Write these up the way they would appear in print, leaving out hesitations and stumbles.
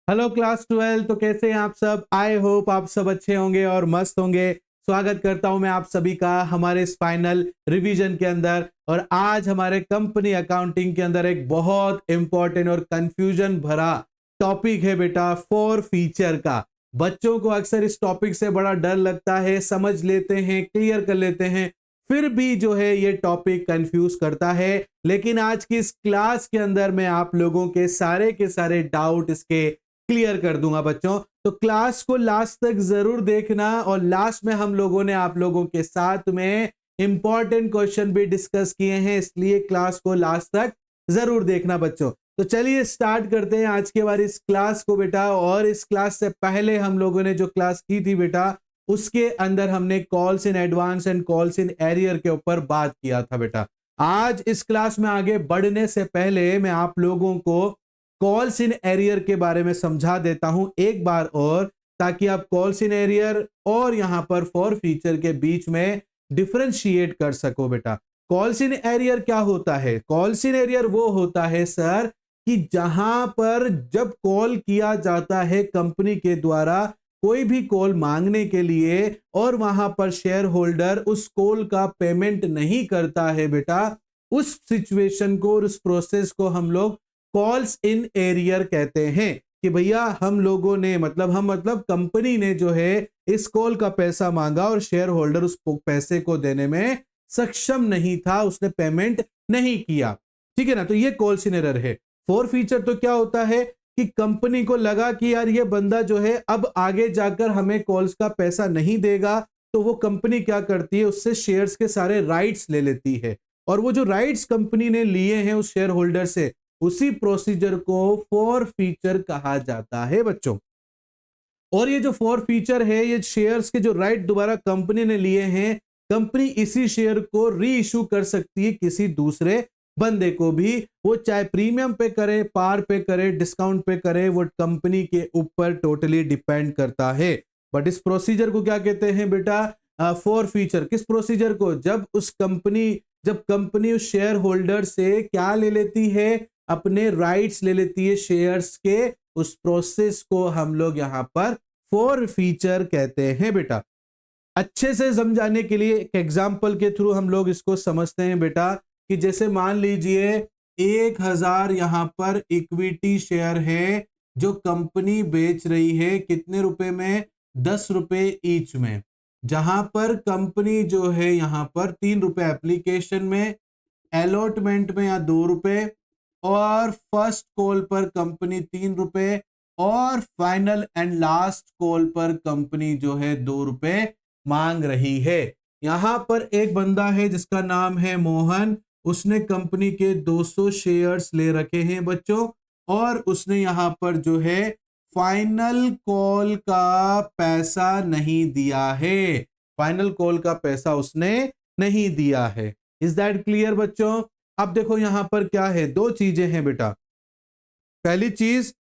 Hello class 12। तो कैसे हैं आप सब? आई होप आप सब अच्छे होंगे और मस्त होंगे। स्वागत करता हूं मैं आप सभी का हमारे इस फाइनल रिवीजन के अंदर। और आज हमारे कंपनी अकाउंटिंग के अंदर एक बहुत इंपॉर्टेंट और कंफ्यूजन भरा टॉपिक है बेटा, फॉर फीचर का। बच्चों को अक्सर इस टॉपिक से बड़ा डर लगता है, समझ लेते हैं, क्लियर कर लेते हैं, फिर भी जो है ये टॉपिक कंफ्यूज करता है। लेकिन आज की इस क्लास के अंदर मैं आप लोगों के सारे डाउट इसके क्लियर कर दूंगा बच्चों। तो क्लास को लास्ट तक जरूर देखना, और लास्ट में हम लोगों ने आप लोगों के साथ में इंपॉर्टेंट क्वेश्चन भी डिस्कस किए हैं, इसलिए क्लास को लास्ट तक जरूर देखना बच्चों। तो चलिए स्टार्ट करते हैं आज के बार इस क्लास को बेटा। और इस क्लास से पहले हम लोगों ने जो क्लास की थी बेटा, उसके अंदर हमने calls in advance and calls in arrear के ऊपर बात किया था बेटा। आज इस क्लास में आगे बढ़ने से पहले मैं आप लोगों को कॉल्स इन एरियर के बारे में समझा देता हूं एक बार और, ताकि आप कॉल्स इन एरियर और यहां पर फॉर फीचर के बीच में डिफरेंशिएट कर सको बेटा। कॉल्स इन एरियर क्या होता है? कॉल्स इन एरियर वो होता है सर कि जहां पर जब कॉल किया जाता है कंपनी के द्वारा कोई भी कॉल मांगने के लिए, और वहां पर शेयर होल्डर उस कॉल का पेमेंट नहीं करता है बेटा, उस सिचुएशन को और उस प्रोसेस को हम लोग कॉल्स इन एरियर कहते हैं। कि भैया हम लोगों ने मतलब कंपनी ने जो है इस कॉल का पैसा मांगा और शेयर होल्डर उस पैसे को देने में सक्षम नहीं था, उसने पेमेंट नहीं किया। ठीक है ना? तो ये कॉल्स इन एरर है। फोर फीचर तो क्या होता है कि कंपनी को लगा कि यार ये बंदा जो है अब आगे जाकर हमें कॉल्स का पैसा नहीं देगा, तो वो कंपनी क्या करती है, उससे शेयर्स के सारे राइट्स ले लेती है। और वो जो राइट्स कंपनी ने लिए हैं उस शेयर होल्डर से, उसी प्रोसीजर को फॉर फीचर कहा जाता है बच्चों। और ये जो फॉर फीचर है, ये शेयर्स के जो राइट दोबारा कंपनी ने लिए हैं, कंपनी इसी शेयर को री इशू कर सकती है किसी दूसरे बंदे को भी। वो चाहे प्रीमियम पे करे, पार पे करे, डिस्काउंट पे करे, वो कंपनी के ऊपर टोटली डिपेंड करता है। बट इस प्रोसीजर को क्या कहते हैं बेटा? For feature. किस प्रोसीजर को? जब कंपनी उस शेयर होल्डर से क्या ले लेती है, अपने राइट्स ले लेती है शेयर्स के, उस प्रोसेस को हम लोग यहां पर फॉर फीचर कहते हैं बेटा। अच्छे से समझाने के लिए एक एग्जांपल के थ्रू हम लोग इसको समझते हैं बेटा। कि जैसे मान लीजिए 1000 यहां पर इक्विटी शेयर है जो कंपनी बेच रही है, कितने रुपए में? 10 रुपए ईच में। जहां पर कंपनी जो है यहां पर 3 रुपए एप्लीकेशन में, अलॉटमेंट में या 2 रुपए, और फर्स्ट कॉल पर कंपनी 3 रुपए, और फाइनल एंड लास्ट कॉल पर कंपनी जो है 2 रुपए मांग रही है। यहां पर एक बंदा है जिसका नाम है मोहन, उसने कंपनी के 200 शेयर्स ले रखे हैं बच्चों, और उसने यहां पर जो है फाइनल कॉल का पैसा नहीं दिया है। फाइनल कॉल का पैसा उसने नहीं दिया है। इज दैट क्लियर बच्चों? अब देखो यहां पर क्या है, दो चीजें हैं बेटा। पहली चीज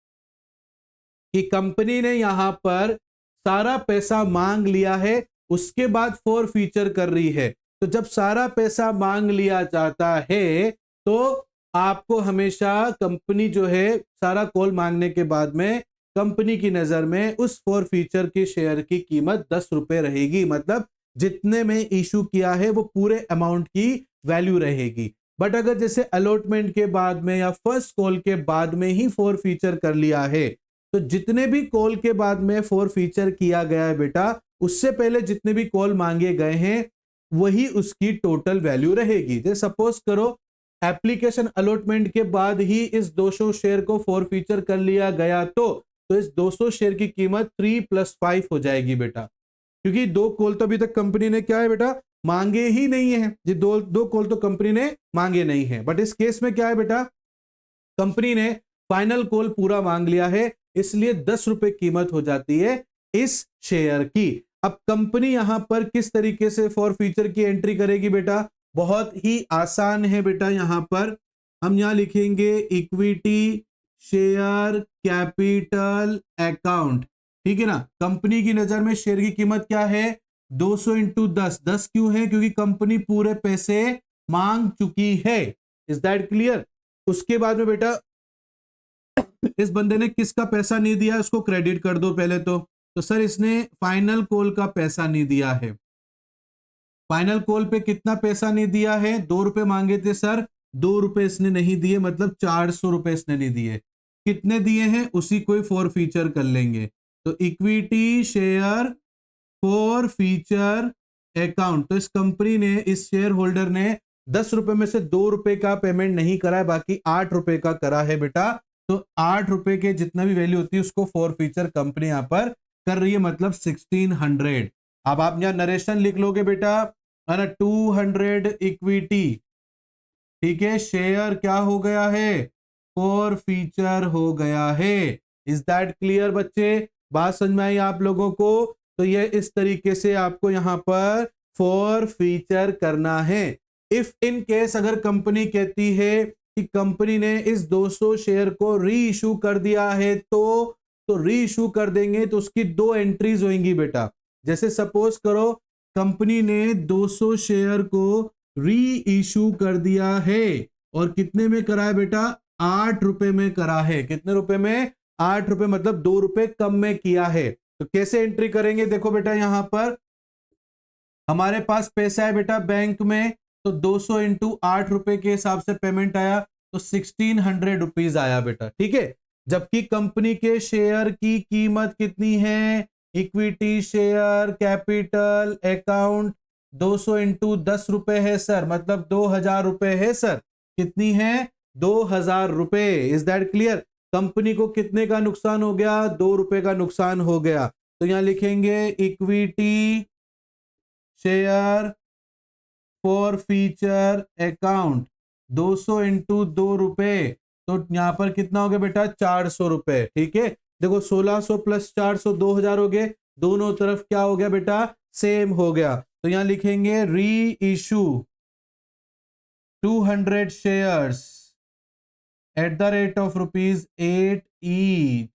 कि कंपनी ने यहां पर सारा पैसा मांग लिया है, उसके बाद फॉर फीचर कर रही है। तो जब सारा पैसा मांग लिया जाता है, तो आपको हमेशा कंपनी जो है सारा कॉल मांगने के बाद में कंपनी की नजर में उस फॉर फीचर के शेयर की कीमत 10 रुपए रहेगी। मतलब जितने में इशू किया है वो पूरे अमाउंट की वैल्यू रहेगी। बट अगर जैसे अलॉटमेंट के बाद में या फर्स्ट कॉल के बाद में ही फॉर फीचर कर लिया है, तो जितने भी कॉल के बाद में फॉर फीचर किया गया है बेटा, उससे पहले जितने भी कॉल मांगे गए हैं वही उसकी टोटल वैल्यू रहेगी। जैसे सपोज करो एप्लीकेशन अलॉटमेंट के बाद ही इस 200 शेयर को फॉर फीचर कर लिया गया, तो इस 200 शेयर की कीमत 3 + 5 हो जाएगी बेटा। क्योंकि दो कॉल तो अभी तक कंपनी ने क्या है बेटा, मांगे ही नहीं है। ये दो दो कॉल तो कंपनी ने मांगे नहीं है। बट इस केस में क्या है बेटा, कंपनी ने फाइनल कॉल पूरा मांग लिया है, इसलिए 10 रुपए कीमत हो जाती है इस शेयर की। अब कंपनी यहां पर किस तरीके से फॉर फीचर की एंट्री करेगी बेटा? बहुत ही आसान है बेटा। यहां पर हम यहां लिखेंगे इक्विटी शेयर कैपिटल अकाउंट। ठीक है ना? कंपनी की नजर में शेयर की कीमत क्या है? 200 इंटू 10। 10 क्यों है? क्योंकि कंपनी पूरे पैसे मांग चुकी है। Is that clear? उसके बाद में बेटा इस बंदे ने किसका पैसा नहीं दिया, उसको क्रेडिट कर दो पहले तो सर इसने फाइनल कॉल का पैसा नहीं दिया है। फाइनल कॉल पे कितना पैसा नहीं दिया है, 2 रुपए मांगे थे सर, 2 रुपए इसने नहीं दिए, मतलब 400 रुपए इसने नहीं दिए। कितने दिए हैं उसी को फॉर फीचर कर लेंगे। तो equity share forfeiture account, तो इस कंपनी ने, इस शेयर होल्डर ने 10 रुपए में से 2 रुपए का पेमेंट नहीं करा है, बाकी 8 रुपए का करा है बेटा। तो 8 रुपए के जितना भी वैल्यू होती है उसको फॉर फीचर कंपनी यहां पर कर रही है, मतलब 1600। अब आप यहां नरेशन लिख लोगे बेटा, है ना, 200 इक्विटी, ठीक है, शेयर क्या हो गया है, फॉर फीचर हो गया है। इज दैट क्लियर बच्चे, बात समझ में आई आप लोगों को? तो ये इस तरीके से आपको यहां पर फॉर फीचर करना है। इफ इन केस अगर कंपनी कहती है कि कंपनी ने इस 200 शेयर को री इशू कर दिया है, तो री इशू कर देंगे तो उसकी 2 एंट्रीज होंगी बेटा। जैसे सपोज करो कंपनी ने 200 शेयर को री इशू कर दिया है, और कितने में करा है बेटा, 8 रुपए में करा है। कितने रुपए में, 8 रुपए, मतलब 2 रुपए कम में किया है। तो कैसे एंट्री करेंगे, देखो बेटा यहां पर हमारे पास पैसा है बेटा बैंक में, तो 200 इंटू 8 रुपए के हिसाब से पेमेंट आया, तो 1600 रुपीज आया बेटा, ठीक है। जबकि कंपनी के शेयर की कीमत कितनी है, equity share capital account 200 into 10 रुपए है सर, मतलब 2000 रुपए है सर। कितनी है, 2000 रुपए। Is that clear? कंपनी को कितने का नुकसान हो गया, 2 रुपए का नुकसान हो गया। तो यहां लिखेंगे equity share forfeiture account 200 into 2 रुपए, तो यहां पर कितना हो गया बेटा, 400 रुपए, ठीक है। देखो 1600 प्लस 400 2000 हो गए, दोनों तरफ क्या हो गया बेटा, सेम हो गया। तो यहां लिखेंगे री issue 200 shares at the rate of ₹8 each.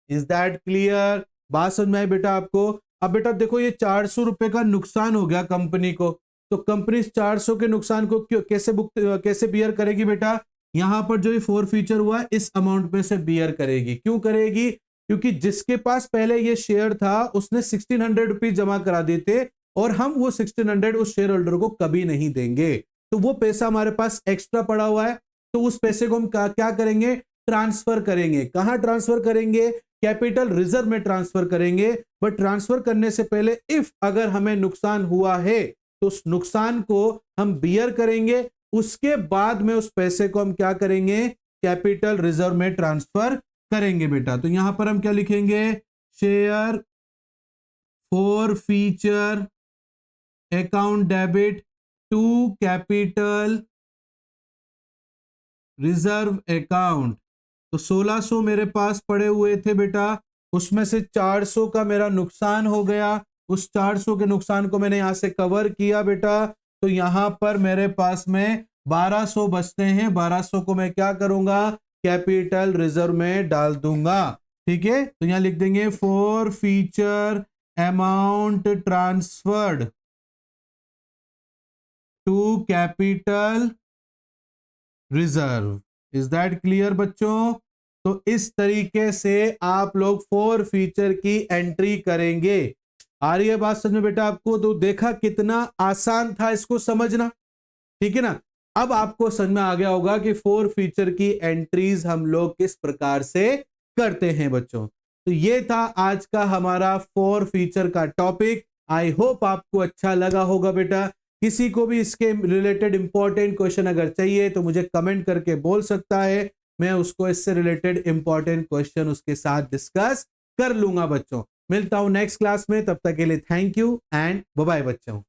Is that clear? बात समझ में आई बेटा आपको? अब बेटा देखो ये 400 रुपए का नुकसान हो गया कंपनी को, तो कंपनी इस 400 के नुकसान को कैसे बियर करेगी बेटा, यहां पर जो ये फॉर फीचर हुआ है इस अमाउंट में से बियर करेगी। क्यों करेगी? क्योंकि जिसके पास पहले ये शेयर था उसने 1600 रुपीज जमा करा दिए थे, और हम वो 1600 उस शेयर होल्डर को कभी नहीं देंगे। तो वो पैसा हमारे पास एक्स्ट्रा पड़ा हुआ है, तो उस पैसे को हम क्या करेंगे, ट्रांसफर करेंगे। कहां ट्रांसफर करेंगे, कैपिटल रिजर्व में ट्रांसफर करेंगे। बट ट्रांसफर करने से पहले इफ अगर हमें नुकसान हुआ है तो उस नुकसान को हम बियर करेंगे, उसके बाद में उस पैसे को हम क्या करेंगे, कैपिटल रिजर्व में ट्रांसफर करेंगे बेटा। तो यहां पर हम क्या लिखेंगे, share forfeiture account debit to capital reserve account. तो 1600 मेरे पास पड़े हुए थे बेटा, उसमें से 400 का मेरा नुकसान हो गया, उस 400 के नुकसान को मैंने यहां से कवर किया बेटा। तो यहां पर मेरे पास में 1200 बचते हैं, 1200 को मैं क्या करूंगा, कैपिटल रिजर्व में डाल दूंगा, ठीक है। तो यहां लिख देंगे forfeiture amount transferred to capital reserve. Is that clear बच्चों? तो इस तरीके से आप लोग फॉर फीचर की एंट्री करेंगे। आ रही है बात समझ में बेटा आपको? तो देखा कितना आसान था इसको समझना, ठीक है ना। अब आपको समझ में आ गया होगा कि फॉर फीचर की एंट्रीज हम लोग किस प्रकार से करते हैं बच्चों। तो ये था आज का हमारा फॉर फीचर का टॉपिक। आई होप आपको अच्छा लगा होगा बेटा। किसी को भी इसके रिलेटेड इंपॉर्टेंट क्वेश्चन अगर चाहिए तो मुझे कमेंट करके बोल सकता है, मैं उसको इससे रिलेटेड इंपॉर्टेंट क्वेश्चन उसके साथ डिस्कस कर लूंगा बच्चों। मिलता हूं नेक्स्ट क्लास में, तब तक के लिए thank you and bye bye बच्चों।